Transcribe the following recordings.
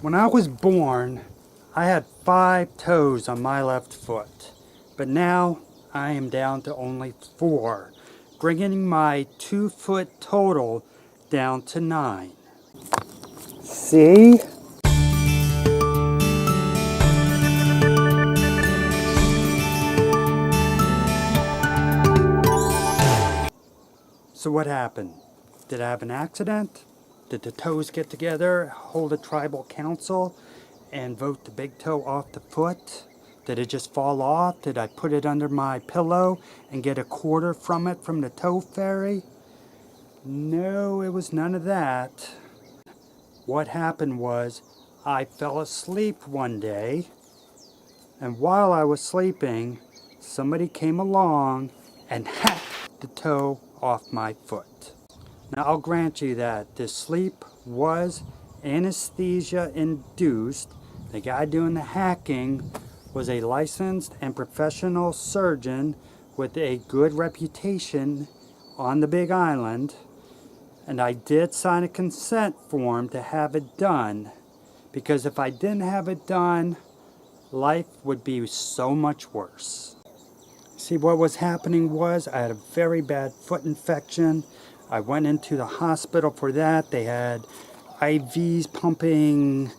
When I was born, I had 5 toes on my left foot, but now I am down to only 4, bringing my 2-foot total down to 9. See? So what happened? Did I have an accident? Did the toes get together, hold a tribal council, and vote the big toe off the foot? Did it just fall off? Did I put it under my pillow and get a quarter from it from the toe fairy? No, it was none of that. What happened was I fell asleep one day, and while I was sleeping, somebody came along and hacked the toe off my foot. Now, I'll grant you that this sleep was anesthesia induced. The guy doing the hacking was a licensed and professional surgeon with a good reputation on the Big Island. And I did sign a consent form to have it done, because if I didn't have it done, life would be so much worse. See, what was happening was I had a very bad foot infection. I went into the hospital for that. They had IVs pumping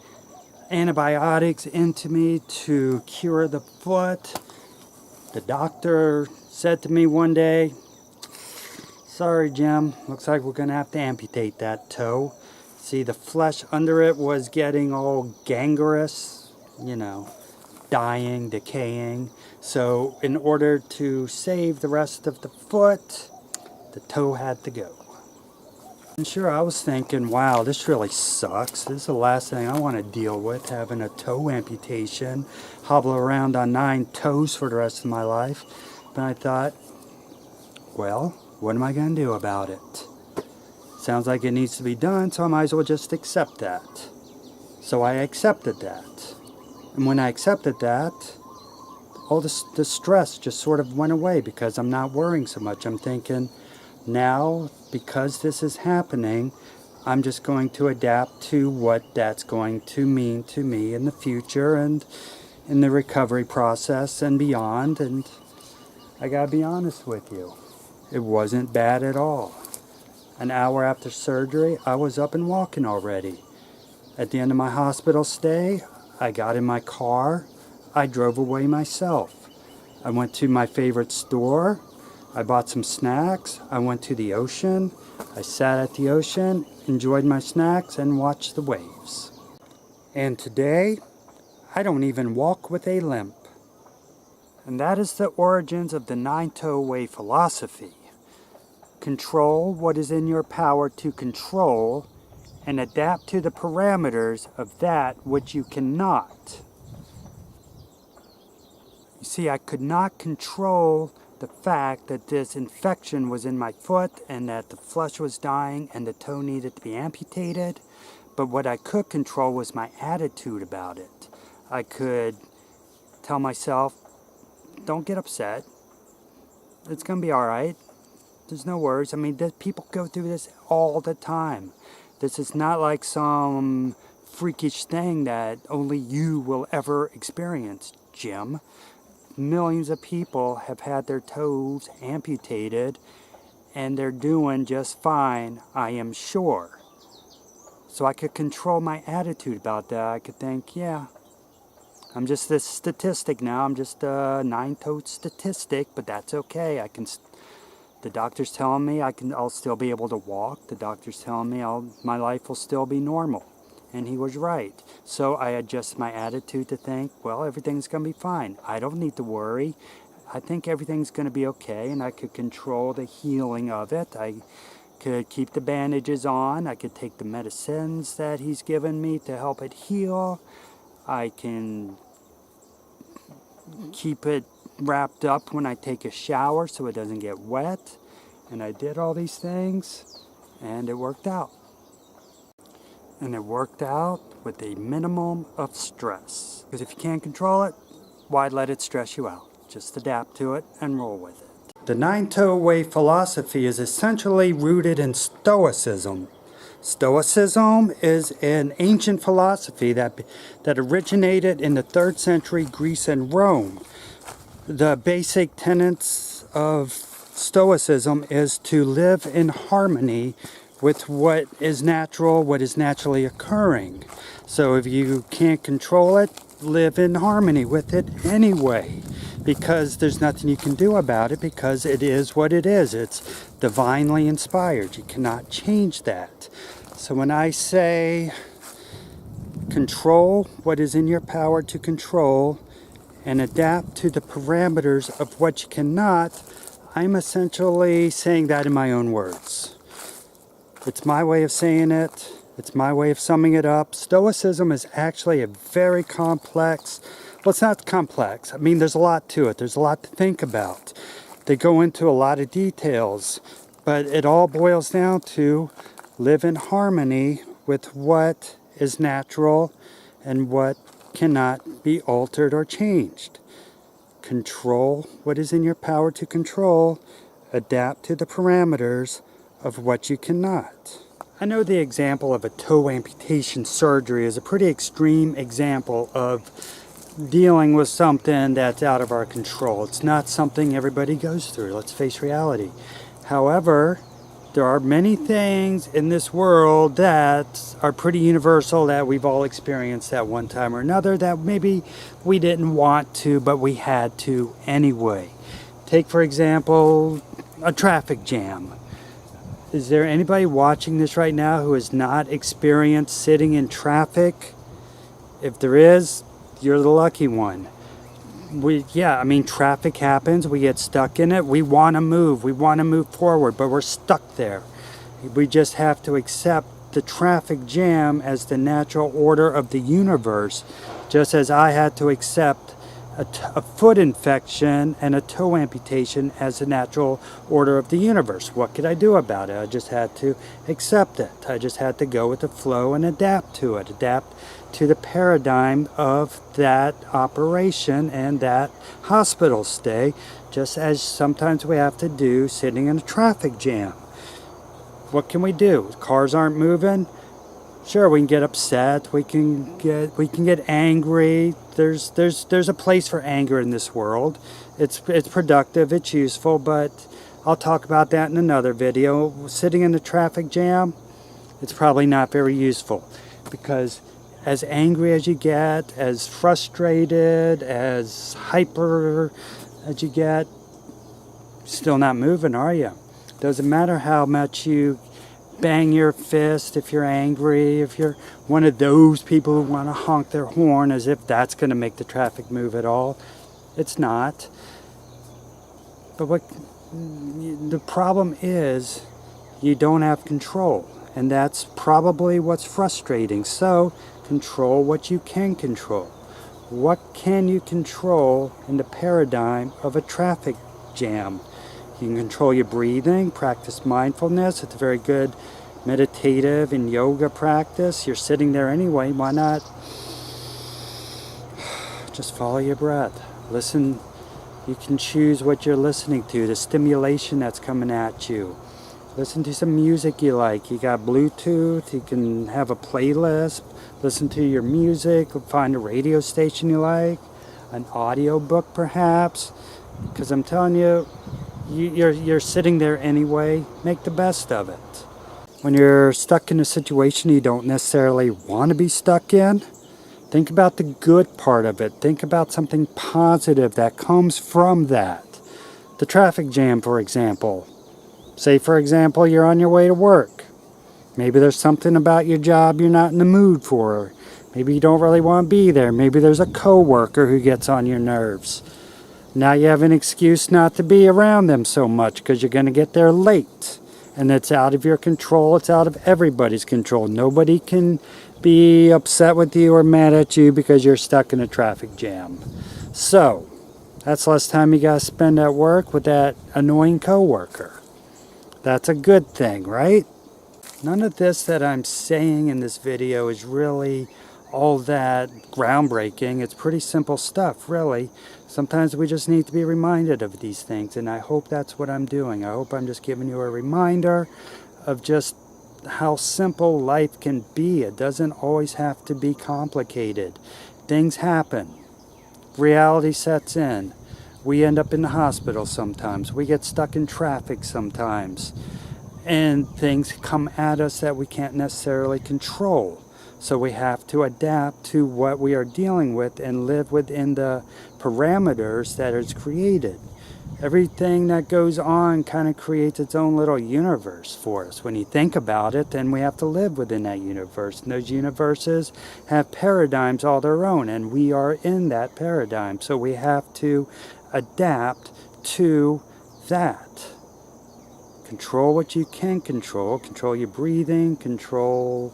antibiotics into me to cure the foot. The doctor said to me one day, "Sorry, Jim, looks like we're going to have to amputate that toe." See, the flesh under it was getting all gangrenous, dying, decaying. So in order to save the rest of the foot, the toe had to go. And sure, I was thinking, wow, this really sucks. This is the last thing I want to deal with, having a toe amputation, hobble around on 9 toes for the rest of my life. But I thought, well, what am I going to do about it? Sounds like it needs to be done, so I might as well just accept that. So I accepted that. And when I accepted that, all the stress just sort of went away because I'm not worrying so much. I'm thinking, now, because this is happening, I'm just going to adapt to what that's going to mean to me in the future and in the recovery process and beyond. And I gotta be honest with you, it wasn't bad at all. An hour after surgery, I was up and walking already. At the end of my hospital stay, I got in my car. I drove away myself. I went to my favorite store. I bought some snacks. I went to the ocean. I sat at the ocean, enjoyed my snacks, and watched the waves. And today, I don't even walk with a limp. And that is the origins of the 9-toe way philosophy. Control what is in your power to control, and adapt to the parameters of that which you cannot. You see, I could not control the fact that this infection was in my foot and that the flesh was dying and the toe needed to be amputated. But what I could control was my attitude about it. I could tell myself, don't get upset. It's going to be all right. There's no worries. I mean, people go through this all the time. This is not like some freakish thing that only you will ever experience, Jim. Millions of people have had their toes amputated, and they're doing just fine, I am sure. So I could control my attitude about that. I could think, yeah, I'm just this statistic now. I'm just a 9-toed statistic, but that's okay. The doctor's telling me I'll still be able to walk. The doctor's telling me my life will still be normal. And he was right. So I adjust my attitude to think, well, everything's going to be fine. I don't need to worry. I think everything's going to be okay, and I could control the healing of it. I could keep the bandages on. I could take the medicines that he's given me to help it heal. I can keep it wrapped up when I take a shower so it doesn't get wet. And I did all these things, and it worked out. And it worked out with a minimum of stress. Because if you can't control it, why let it stress you out? Just adapt to it and roll with it. The 9-toe way philosophy is essentially rooted in Stoicism. Stoicism is an ancient philosophy that originated in the 3rd century Greece and Rome. The basic tenets of Stoicism is to live in harmony with what is natural, what is naturally occurring. So if you can't control it, live in harmony with it anyway, because there's nothing you can do about it, because it is what it is. It's divinely inspired. You cannot change that. So when I say control what is in your power to control and adapt to the parameters of what you cannot, I'm essentially saying that in my own words. It's my way of saying it. It's my way of summing it up. Stoicism is actually a very complex, well, it's not complex. I mean, there's a lot to it. There's a lot to think about. They go into a lot of details, but it all boils down to live in harmony with what is natural and what cannot be altered or changed. Control what is in your power to control. Adapt to the parameters of what you cannot. I know the example of a toe amputation surgery is a pretty extreme example of dealing with something that's out of our control. It's not something everybody goes through. Let's face reality. However, there are many things in this world that are pretty universal that we've all experienced at one time or another that maybe we didn't want to, but we had to anyway. Take, for example, a traffic jam. Is there anybody watching this right now who has not experienced sitting in traffic? If there is, you're the lucky one. Traffic happens, we get stuck in it, we want to move forward, but we're stuck there. We just have to accept the traffic jam as the natural order of the universe, just as I had to accept a foot infection and a toe amputation as the natural order of the universe. What could I do about it? I just had to accept it. I just had to go with the flow and adapt to it, adapt to the paradigm of that operation and that hospital stay, just as sometimes we have to do sitting in a traffic jam. What can we do? Cars aren't moving. Sure, we can get upset. We can get angry. There's a place for anger in this world. It's productive. It's useful. But I'll talk about that in another video. Sitting in the traffic jam, it's probably not very useful, because as angry as you get, as frustrated, as hyper as you get, still not moving, are you? Doesn't matter how much you bang your fist if you're angry, if you're one of those people who want to honk their horn as if that's going to make the traffic move at all. It's not. But what the problem is, you don't have control, and that's probably what's frustrating. So control what you can control. What can you control in the paradigm of a traffic jam? You can control your breathing, practice mindfulness. It's a very good meditative and yoga practice. You're sitting there anyway, why not just follow your breath? Listen, you can choose what you're listening to, the stimulation that's coming at you. Listen to some music you like. You got Bluetooth, you can have a playlist, listen to your music, find a radio station you like, an audio book perhaps, because I'm telling you, you're sitting there anyway. Make the best of it. When you're stuck in a situation you don't necessarily want to be stuck in, think about the good part of it. Think about something positive that comes from that. The traffic jam, for example. Say, for example, you're on your way to work. Maybe there's something about your job you're not in the mood for. Maybe you don't really want to be there. Maybe there's a coworker who gets on your nerves. Now you have an excuse not to be around them so much because you're going to get there late. And it's out of your control. It's out of everybody's control. Nobody can be upset with you or mad at you because you're stuck in a traffic jam. So, that's less time you got to spend at work with that annoying coworker. That's a good thing, right? None of this that I'm saying in this video is really all that groundbreaking. It's pretty simple stuff, really. Sometimes we just need to be reminded of these things, and I hope that's what I'm doing. I hope I'm just giving you a reminder of just how simple life can be. It doesn't always have to be complicated. Things happen. Reality sets in. We end up in the hospital sometimes. We get stuck in traffic sometimes. And things come at us that we can't necessarily control. So we have to adapt to what we are dealing with and live within the parameters that is created. Everything that goes on kind of creates its own little universe for us. When you think about it, then we have to live within that universe. And those universes have paradigms all their own, and we are in that paradigm. So we have to adapt to that. Control what you can control. Control your breathing, control,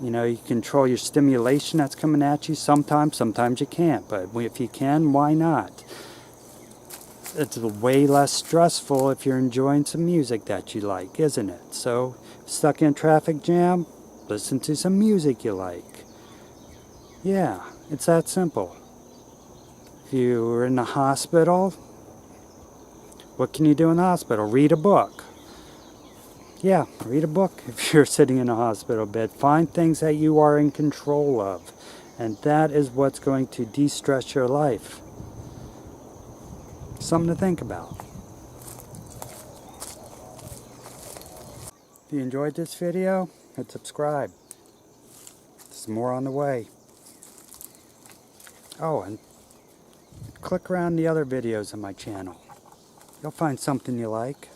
you control your stimulation that's coming at you. Sometimes you can't. But if you can, why not? It's way less stressful if you're enjoying some music that you like, isn't it? So, stuck in a traffic jam, listen to some music you like. Yeah, it's that simple. If you're in the hospital, what can you do in the hospital? Read a book. Yeah, read a book if you're sitting in a hospital bed. Find things that you are in control of. And that is what's going to de-stress your life. Something to think about. If you enjoyed this video, hit subscribe. There's more on the way. Oh, and click around the other videos on my channel. You'll find something you like.